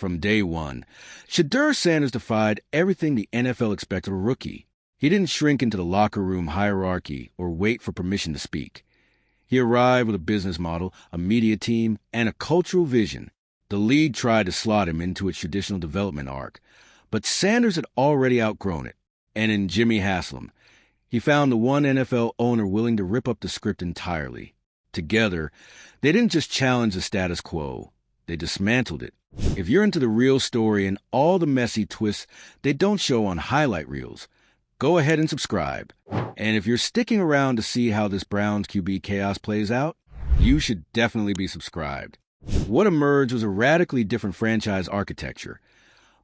From day one, Shedeur Sanders defied everything the NFL expected of a rookie. He didn't shrink into the locker room hierarchy or wait for permission to speak. He arrived with a business model, a media team, and a cultural vision. The league tried to slot him into its traditional development arc, but Sanders had already outgrown it. And in Jimmy Haslam, he found the one NFL owner willing to rip up the script entirely. Together, they didn't just challenge the status quo, they dismantled it. If you're into the real story and all the messy twists they don't show on highlight reels, go ahead and subscribe. And if you're sticking around to see how this Browns QB chaos plays out, you should definitely be subscribed. What emerged was a radically different franchise architecture,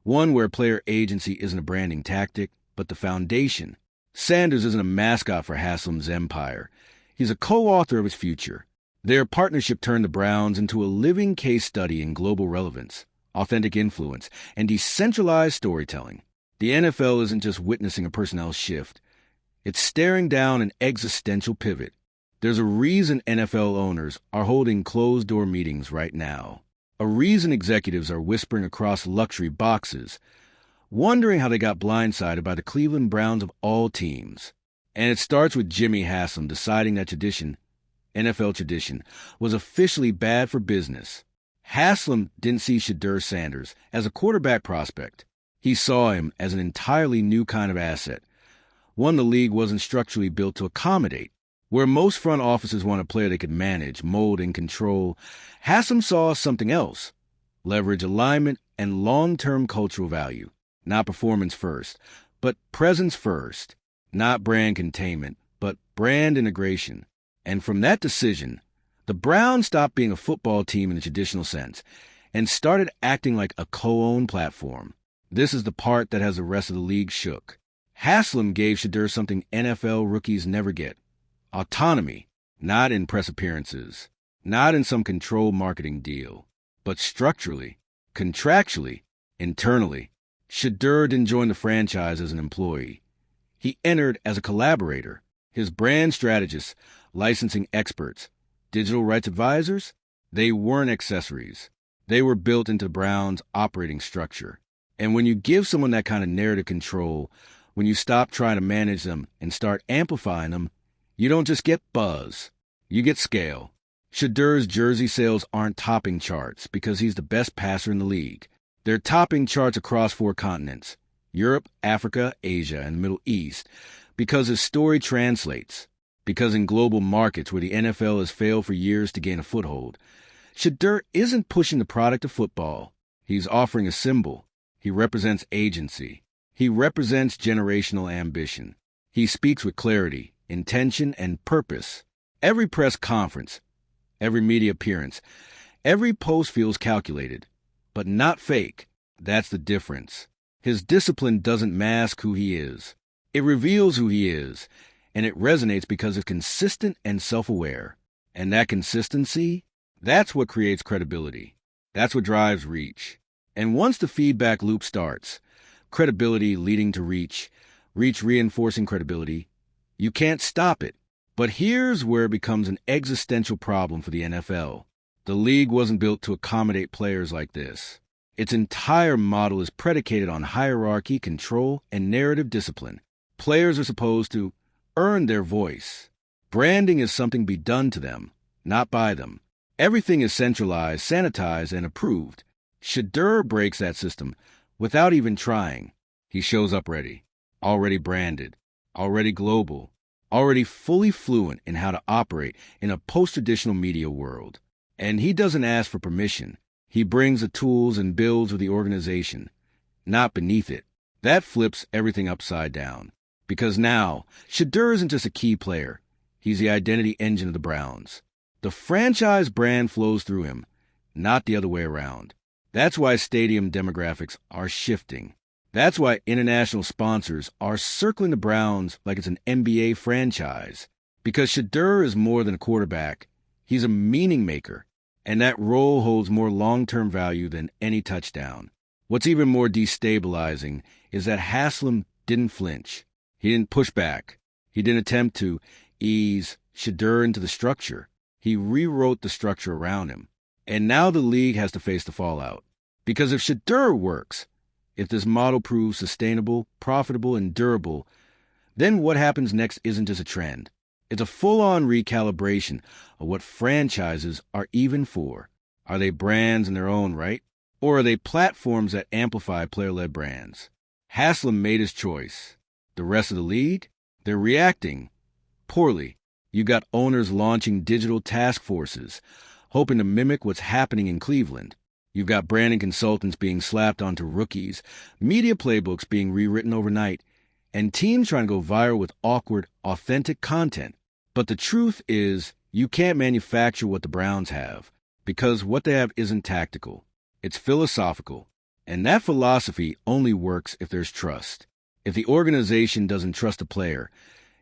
one where player agency isn't a branding tactic, but the foundation. Sanders isn't a mascot for Haslam's empire. He's a co-author of its future. Their partnership turned the Browns into a living case study in global relevance, authentic influence, and decentralized storytelling. The NFL isn't just witnessing a personnel shift. It's staring down an existential pivot. There's a reason NFL owners are holding closed-door meetings right now. A reason executives are whispering across luxury boxes, wondering how they got blindsided by the Cleveland Browns of all teams. And it starts with Jimmy Haslam deciding that NFL tradition, was officially bad for business. Haslam didn't see Shedeur Sanders as a quarterback prospect. He saw him as an entirely new kind of asset, one the league wasn't structurally built to accommodate. Where most front offices want a player they could manage, mold, and control, Haslam saw something else: leverage, alignment, and long-term cultural value. Not performance first, but presence first. Not brand containment, but brand integration. And from that decision, the Browns stopped being a football team in the traditional sense and started acting like a co-owned platform. This is the part that has the rest of the league shook. Haslam gave Shedeur something NFL rookies never get: autonomy, not in press appearances, not in some controlled marketing deal, but structurally, contractually, internally. Shedeur didn't join the franchise as an employee. He entered as a collaborator. His brand strategists, licensing experts, digital rights advisors, they weren't accessories. They were built into Brown's operating structure. And when you give someone that kind of narrative control, when you stop trying to manage them and start amplifying them, you don't just get buzz, you get scale. Shedeur's jersey sales aren't topping charts because he's the best passer in the league. They're topping charts across 4 continents: Europe, Africa, Asia, and the Middle East, because his story translates. Because in global markets where the NFL has failed for years to gain a foothold, Shedeur isn't pushing the product of football. He's offering a symbol. He represents agency. He represents generational ambition. He speaks with clarity, intention, and purpose. Every press conference, every media appearance, every post feels calculated, but not fake. That's the difference. His discipline doesn't mask who he is. It reveals who he is, and it resonates because it's consistent and self-aware. And that consistency, that's what creates credibility. That's what drives reach. And once the feedback loop starts, credibility leading to reach, reach reinforcing credibility, you can't stop it. But here's where it becomes an existential problem for the NFL. The league wasn't built to accommodate players like this. Its entire model is predicated on hierarchy, control, and narrative discipline. Players are supposed to earn their voice. Branding is something to be done to them, not by them. Everything is centralized, sanitized, and approved. Shedeur breaks that system without even trying. He shows up ready, already branded, already global, already fully fluent in how to operate in a post-traditional media world. And he doesn't ask for permission. He brings the tools and builds with the organization, not beneath it. That flips everything upside down. Because now, Shedeur isn't just a key player. He's the identity engine of the Browns. The franchise brand flows through him, not the other way around. That's why stadium demographics are shifting. That's why international sponsors are circling the Browns like it's an NBA franchise. Because Shedeur is more than a quarterback. He's a meaning maker. And that role holds more long-term value than any touchdown. What's even more destabilizing is that Haslam didn't flinch. He didn't push back. He didn't attempt to ease Shedeur into the structure. He rewrote the structure around him. And now the league has to face the fallout. Because if Shedeur works, if this model proves sustainable, profitable, and durable, then what happens next isn't just a trend. It's a full-on recalibration of what franchises are even for. Are they brands in their own right? Or are they platforms that amplify player-led brands? Haslam made his choice. The rest of the league? They're reacting poorly. You got owners launching digital task forces, hoping to mimic what's happening in Cleveland. You've got branding consultants being slapped onto rookies, media playbooks being rewritten overnight, and teams trying to go viral with awkward, authentic content. But the truth is, you can't manufacture what the Browns have, because what they have isn't tactical. It's philosophical. And that philosophy only works if there's trust. If the organization doesn't trust a player,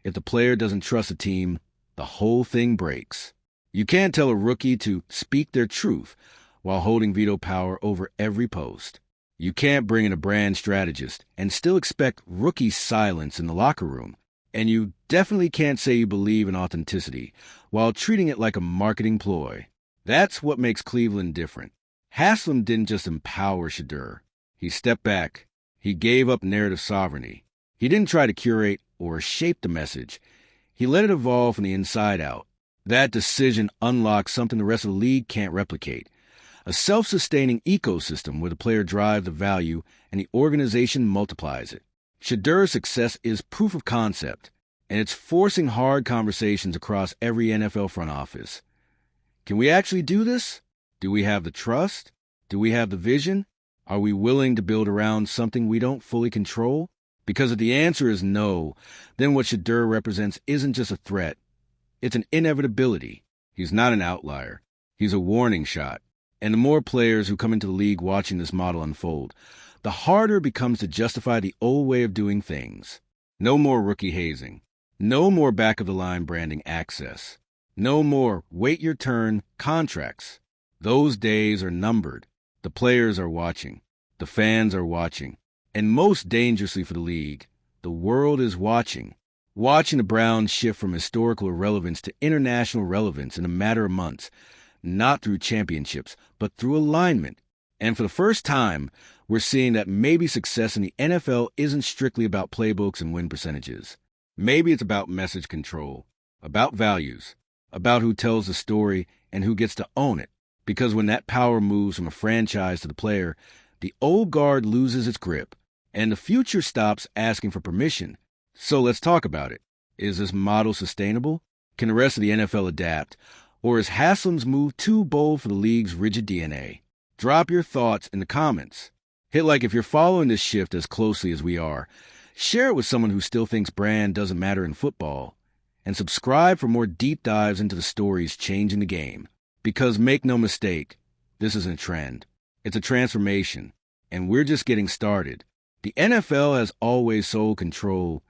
if the player doesn't trust a team, the whole thing breaks. You can't tell a rookie to speak their truth while holding veto power over every post. You can't bring in a brand strategist and still expect rookie silence in the locker room. And you definitely can't say you believe in authenticity while treating it like a marketing ploy. That's what makes Cleveland different. Haslam didn't just empower Shedeur. He stepped back. He gave up narrative sovereignty. He didn't try to curate or shape the message. He let it evolve from the inside out. That decision unlocked something the rest of the league can't replicate. A self-sustaining ecosystem where the player drives the value and the organization multiplies it. Shedeur's success is proof of concept, and it's forcing hard conversations across every NFL front office. Can we actually do this? Do we have the trust? Do we have the vision? Are we willing to build around something we don't fully control? Because if the answer is no, then what Shedeur represents isn't just a threat. It's an inevitability. He's not an outlier. He's a warning shot. And the more players who come into the league watching this model unfold, the harder it becomes to justify the old way of doing things. No more rookie hazing. No more back-of-the-line branding access. No more wait your turn contracts. Those days are numbered. The players are watching. The fans are watching. And most dangerously for the league, the world is watching. Watching the Browns shift from historical irrelevance to international relevance in a matter of months, not through championships, but through alignment. And for the first time, we're seeing that maybe success in the NFL isn't strictly about playbooks and win percentages. Maybe it's about message control, about values, about who tells the story and who gets to own it. Because when that power moves from a franchise to the player, the old guard loses its grip, and the future stops asking for permission. So let's talk about it. Is this model sustainable? Can the rest of the NFL adapt? Or is Haslam's move too bold for the league's rigid DNA? Drop your thoughts in the comments. Hit like if you're following this shift as closely as we are. Share it with someone who still thinks brand doesn't matter in football. And subscribe for more deep dives into the stories changing the game. Because make no mistake, this isn't a trend. It's a transformation. And we're just getting started. The NFL has always sold control,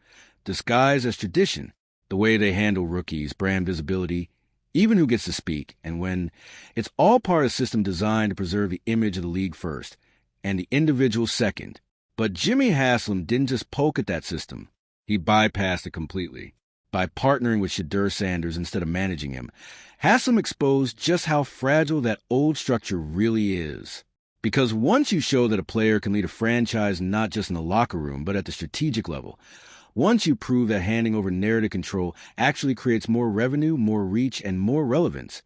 disguised as tradition. The way they handle rookies, brand visibility, even who gets to speak, and when. It's all part of a system designed to preserve the image of the league first, and the individual second. But Jimmy Haslam didn't just poke at that system. He bypassed it completely. By partnering with Shedeur Sanders instead of managing him, Haslam exposed just how fragile that old structure really is. Because once you show that a player can lead a franchise not just in the locker room, but at the strategic level, once you prove that handing over narrative control actually creates more revenue, more reach, and more relevance,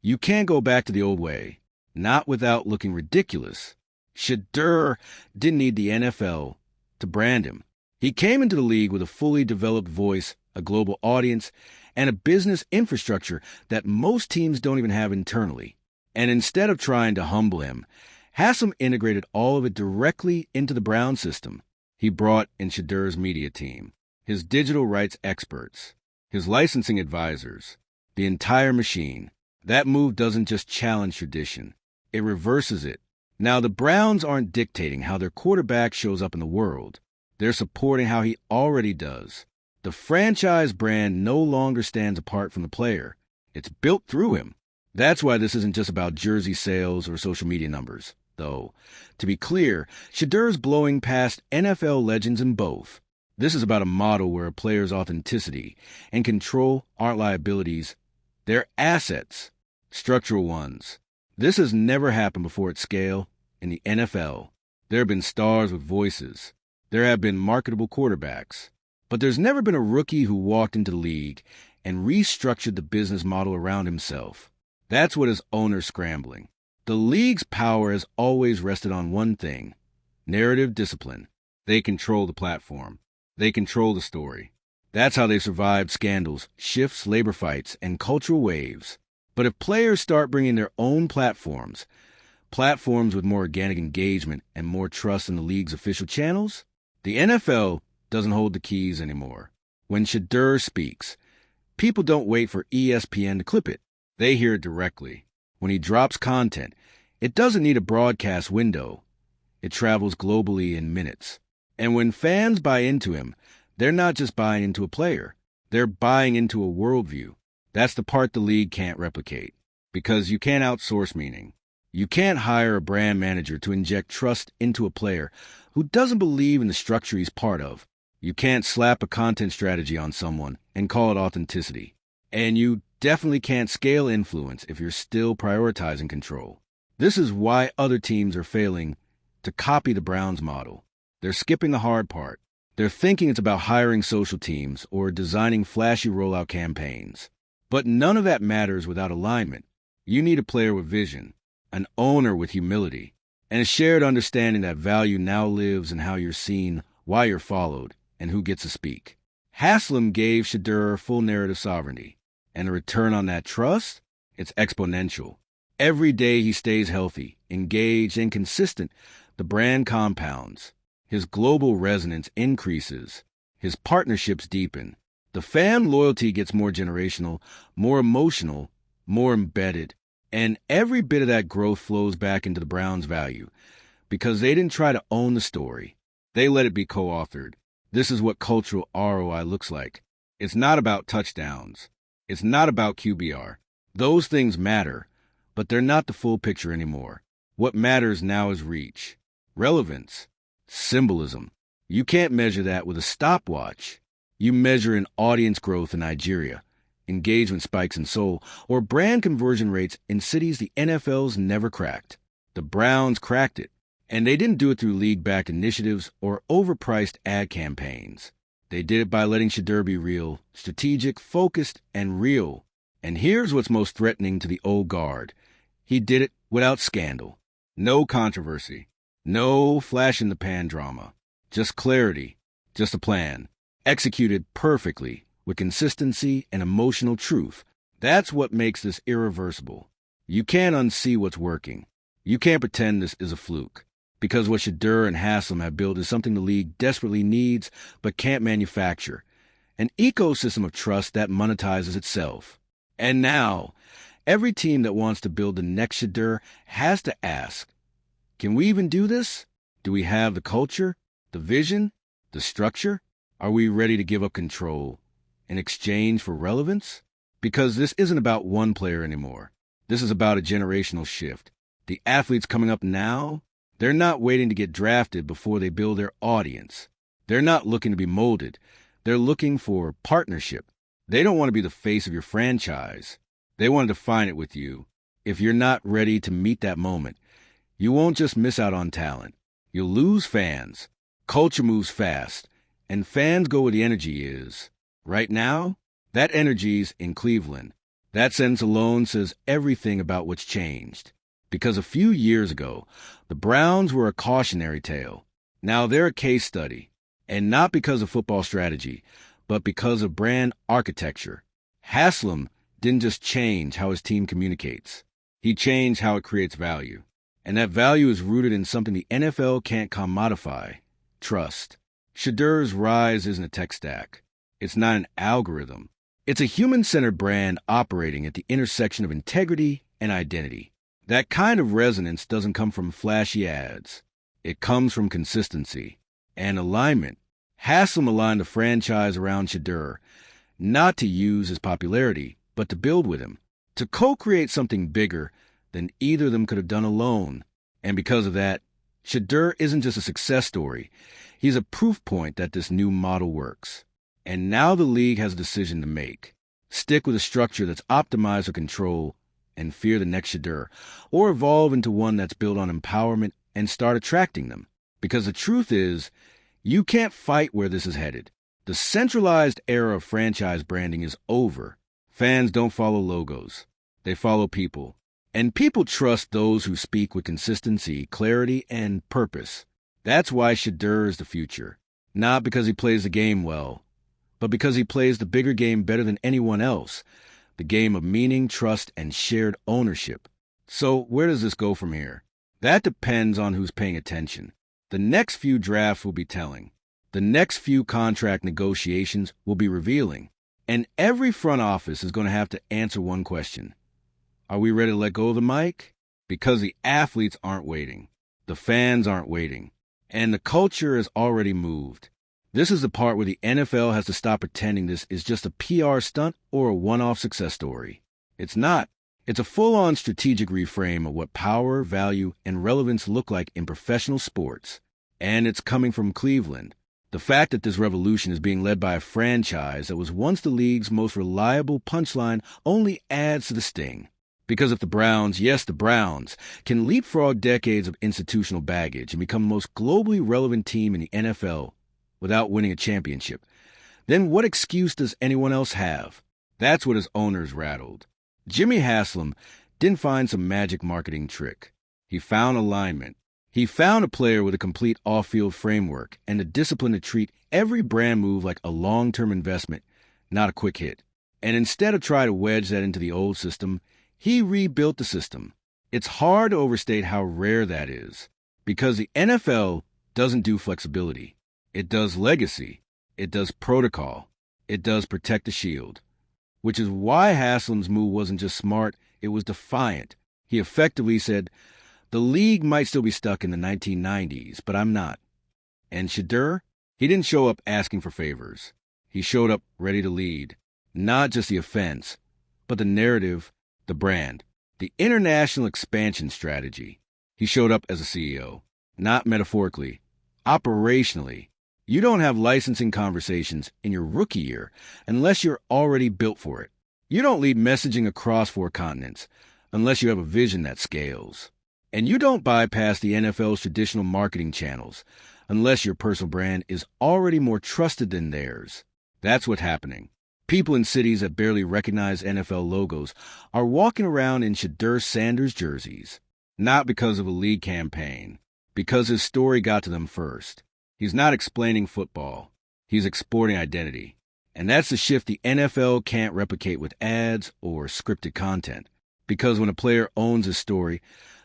you can't go back to the old way, not without looking ridiculous. Shedeur didn't need the NFL to brand him. He came into the league with a fully developed voice, a global audience, and a business infrastructure that most teams don't even have internally. And instead of trying to humble him, Haslam integrated all of it directly into the Brown system. He brought in Shedeur's media team, his digital rights experts, his licensing advisors, the entire machine. That move doesn't just challenge tradition. It reverses it. Now, the Browns aren't dictating how their quarterback shows up in the world. They're supporting how he already does. The franchise brand no longer stands apart from the player. It's built through him. That's why this isn't just about jersey sales or social media numbers, though. To be clear, Shedeur's blowing past NFL legends in both. This is about a model where a player's authenticity and control aren't liabilities. They're assets, structural ones. This has never happened before at scale, In the NFL, there have been stars with voices. There have been marketable quarterbacks. But there's never been a rookie who walked into the league and restructured the business model around himself. That's what has owners scrambling. The league's power has always rested on one thing: narrative discipline. They control the platform. They control the story. That's how they survived scandals, shifts, labor fights, and cultural waves. But if players start bringing their own platforms with more organic engagement and more trust in the league's official channels, the NFL doesn't hold the keys anymore. When Shedeur speaks, people don't wait for ESPN to clip it. They hear it directly. When he drops content, it doesn't need a broadcast window. It travels globally in minutes. And when fans buy into him, they're not just buying into a player. They're buying into a worldview. That's the part the league can't replicate. Because you can't outsource meaning. You can't hire a brand manager to inject trust into a player who doesn't believe in the structure he's part of. You can't slap a content strategy on someone and call it authenticity. And you definitely can't scale influence if you're still prioritizing control. This is why other teams are failing to copy the Browns model. They're skipping the hard part. They're thinking it's about hiring social teams or designing flashy rollout campaigns. But none of that matters without alignment. You need a player with vision, an owner with humility, and a shared understanding that value now lives in how you're seen, why you're followed, and who gets to speak. Haslam gave Shedeur full narrative sovereignty, and the return on that trust, it's exponential. Every day he stays healthy, engaged, and consistent, the brand compounds. His global resonance increases. His partnerships deepen. The fan loyalty gets more generational, more emotional, more embedded, and every bit of that growth flows back into the Browns' value because they didn't try to own the story. They let it be co-authored. This is what cultural ROI looks like. It's not about touchdowns. It's not about QBR. Those things matter, but they're not the full picture anymore. What matters now is reach, relevance, symbolism. You can't measure that with a stopwatch. You measure in audience growth in Nigeria, engagement spikes in Seoul, or brand conversion rates in cities the NFL's never cracked. The Browns cracked it, and they didn't do it through league-backed initiatives or overpriced ad campaigns. They did it by letting Shedeur be real, strategic, focused, and real. And here's what's most threatening to the old guard. He did it without scandal. No controversy. No flash-in-the-pan drama. Just clarity. Just a plan. Executed perfectly, with consistency and emotional truth. That's what makes this irreversible. You can't unsee what's working. You can't pretend this is a fluke. Because what Shedeur and Haslam have built is something the league desperately needs but can't manufacture. An ecosystem of trust that monetizes itself. And now, every team that wants to build the next Shedeur has to ask, can we even do this? Do we have the culture, the vision, the structure? Are we ready to give up control in exchange for relevance? Because this isn't about one player anymore. This is about a generational shift. The athletes coming up now, they're not waiting to get drafted before they build their audience. They're not looking to be molded. They're looking for partnership. They don't want to be the face of your franchise. They want to define it with you. If you're not ready to meet that moment, you won't just miss out on talent. You'll lose fans. Culture moves fast, and fans go where the energy is. Right now, that energy's in Cleveland. That sentence alone says everything about what's changed. Because a few years ago, the Browns were a cautionary tale. Now they're a case study. And not because of football strategy, but because of brand architecture. Haslam didn't just change how his team communicates. He changed how it creates value. And that value is rooted in something the NFL can't commodify: trust. Shedeur's rise isn't a tech stack. It's not an algorithm. It's a human-centered brand operating at the intersection of integrity and identity. That kind of resonance doesn't come from flashy ads. It comes from consistency and alignment. Haslam aligned the franchise around Shedeur, not to use his popularity, but to build with him, to co-create something bigger than either of them could have done alone. And because of that, Shedeur isn't just a success story. He's a proof point that this new model works. And now the league has a decision to make. Stick with a structure that's optimized for control and fear the next Shedeur, or evolve into one that's built on empowerment and start attracting them. Because the truth is, you can't fight where this is headed. The centralized era of franchise branding is over. Fans don't follow logos. They follow people. And people trust those who speak with consistency, clarity, and purpose. That's why Shedeur is the future. Not because he plays the game well, but because he plays the bigger game better than anyone else. The game of meaning, trust, and shared ownership. So where does this go from here? That depends on who's paying attention. The next few drafts will be telling. The next few contract negotiations will be revealing. And every front office is going to have to answer one question. Are we ready to let go of the mic? Because the athletes aren't waiting. The fans aren't waiting. And the culture has already moved. This is the part where the NFL has to stop pretending this is just a PR stunt or a one-off success story. It's not. It's a full-on strategic reframe of what power, value, and relevance look like in professional sports. And it's coming from Cleveland. The fact that this revolution is being led by a franchise that was once the league's most reliable punchline only adds to the sting. Because if the Browns, yes, the Browns, can leapfrog decades of institutional baggage and become the most globally relevant team in the NFL without winning a championship, then what excuse does anyone else have? That's what his owners rattled. Jimmy Haslam didn't find some magic marketing trick. He found alignment. He found a player with a complete off-field framework and the discipline to treat every brand move like a long-term investment, not a quick hit. And instead of trying to wedge that into the old system, he rebuilt the system. It's hard to overstate how rare that is, because the NFL doesn't do flexibility. It does legacy. It does protocol. It does protect the shield. Which is why Haslam's move wasn't just smart, it was defiant. He effectively said, the league might still be stuck in the 1990s, but I'm not. And Shedeur, he didn't show up asking for favors. He showed up ready to lead. Not just the offense, but the narrative, the brand, the international expansion strategy. He showed up as a CEO, not metaphorically, operationally. You don't have licensing conversations in your rookie year unless you're already built for it. You don't lead messaging across 4 continents unless you have a vision that scales. And you don't bypass the NFL's traditional marketing channels unless your personal brand is already more trusted than theirs. That's what's happening. People in cities that barely recognize NFL logos are walking around in Shedeur Sanders jerseys, not because of a league campaign, because his story got to them first. He's not explaining football. He's exporting identity. And that's the shift the NFL can't replicate with ads or scripted content. Because when a player owns his story,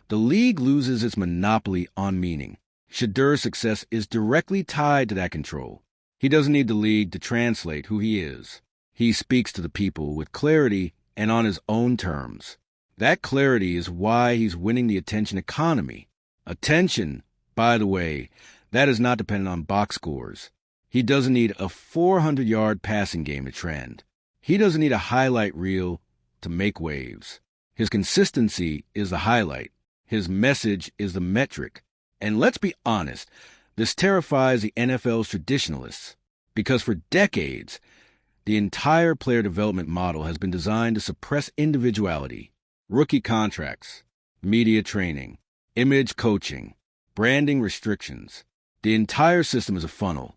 the league loses its monopoly on meaning. Shedeur's success is directly tied to that control. He doesn't need the league to translate who he is. He speaks to the people with clarity and on his own terms. That clarity is why he's winning the attention economy. Attention, by the way, that is not dependent on box scores. He doesn't need a 400-yard passing game to trend. He doesn't need a highlight reel to make waves. His consistency is the highlight. His message is the metric. And let's be honest, this terrifies the NFL's traditionalists, because for decades, the entire player development model has been designed to suppress individuality. Rookie contracts, media training, image coaching, branding restrictions. The entire system is a funnel.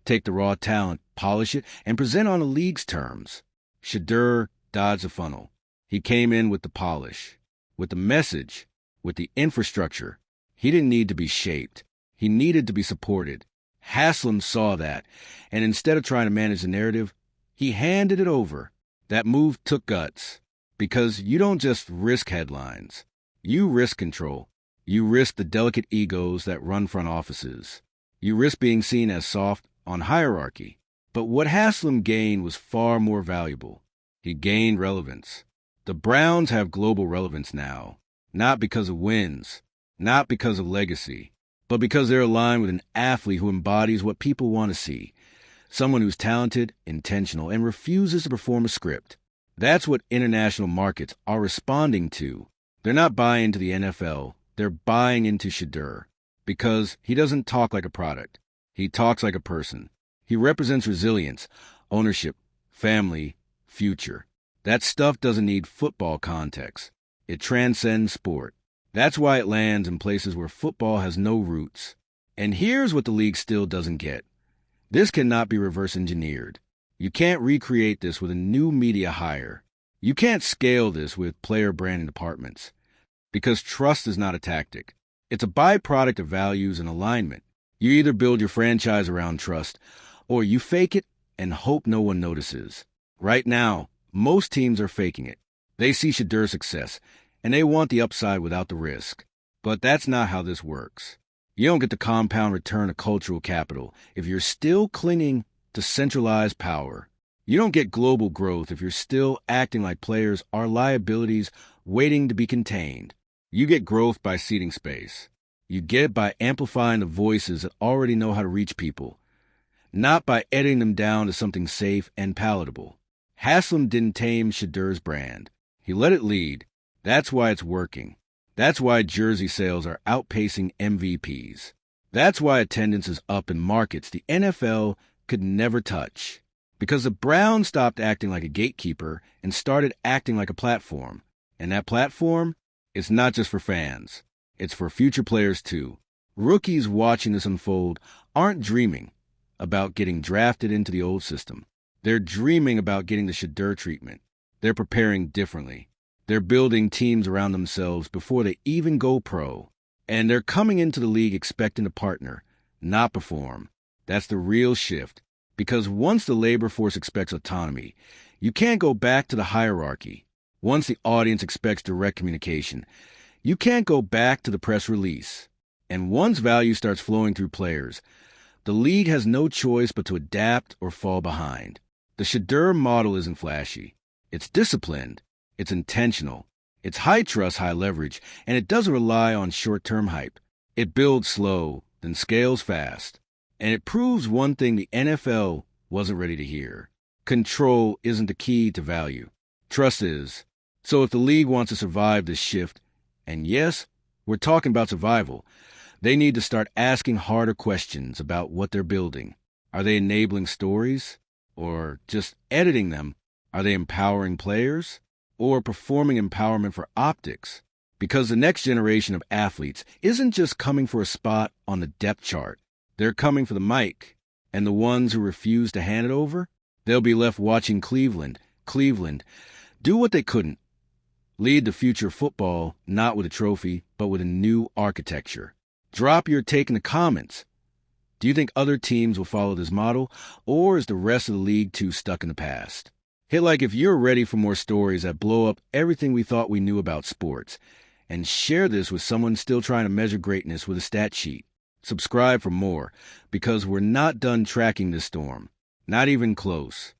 Take the raw talent, polish it, and present on the league's terms. Shedeur dodged the funnel. He came in with the polish, with the message, with the infrastructure. He didn't need to be shaped. He needed to be supported. Haslam saw that, and instead of trying to manage the narrative, he handed it over. That move took guts, because you don't just risk headlines. You risk control. You risk the delicate egos that run front offices. You risk being seen as soft on hierarchy. But what Haslam gained was far more valuable. He gained relevance. The Browns have global relevance now, not because of wins, not because of legacy, but because they're aligned with an athlete who embodies what people want to see. Someone who's talented, intentional, and refuses to perform a script. That's what international markets are responding to. They're not buying into the NFL. They're buying into Shedeur. Because he doesn't talk like a product. He talks like a person. He represents resilience, ownership, family, future. That stuff doesn't need football context. It transcends sport. That's why it lands in places where football has no roots. And here's what the league still doesn't get. This cannot be reverse engineered. You can't recreate this with a new media hire. You can't scale this with player branding departments. Because trust is not a tactic. It's a byproduct of values and alignment. You either build your franchise around trust, or you fake it and hope no one notices. Right now, most teams are faking it. They see Shedeur's success, and they want the upside without the risk. But that's not how this works. You don't get the compound return of cultural capital if you're still clinging to centralized power. You don't get global growth if you're still acting like players are liabilities waiting to be contained. You get growth by seeding space. You get it by amplifying the voices that already know how to reach people, not by editing them down to something safe and palatable. Haslam didn't tame Shedeur's brand. He let it lead. That's why it's working. That's why jersey sales are outpacing MVPs. That's why attendance is up in markets the NFL could never touch. Because the Browns stopped acting like a gatekeeper and started acting like a platform. And that platform is not just for fans. It's for future players too. Rookies watching this unfold aren't dreaming about getting drafted into the old system. They're dreaming about getting the Shedeur treatment. They're preparing differently. They're building teams around themselves before they even go pro. And they're coming into the league expecting to partner, not perform. That's the real shift. Because once the labor force expects autonomy, you can't go back to the hierarchy. Once the audience expects direct communication, you can't go back to the press release. And once value starts flowing through players, the league has no choice but to adapt or fall behind. The Shedeur model isn't flashy. It's disciplined. It's intentional. It's high trust, high leverage, and it doesn't rely on short-term hype. It builds slow, then scales fast. And it proves one thing the NFL wasn't ready to hear. Control isn't the key to value. Trust is. So if the league wants to survive this shift, and yes, we're talking about survival, they need to start asking harder questions about what they're building. Are they enabling stories? Or just editing them? Are they empowering players? Or performing empowerment for optics? Because the next generation of athletes isn't just coming for a spot on the depth chart. They're coming for the mic. And the ones who refuse to hand it over, they'll be left watching Cleveland, do what they couldn't. Lead the future of football, not with a trophy, but with a new architecture. Drop your take in the comments. Do you think other teams will follow this model, or is the rest of the league too stuck in the past? Hit like if you're ready for more stories that blow up everything we thought we knew about sports, and share this with someone still trying to measure greatness with a stat sheet. Subscribe for more, because we're not done tracking this storm. Not even close.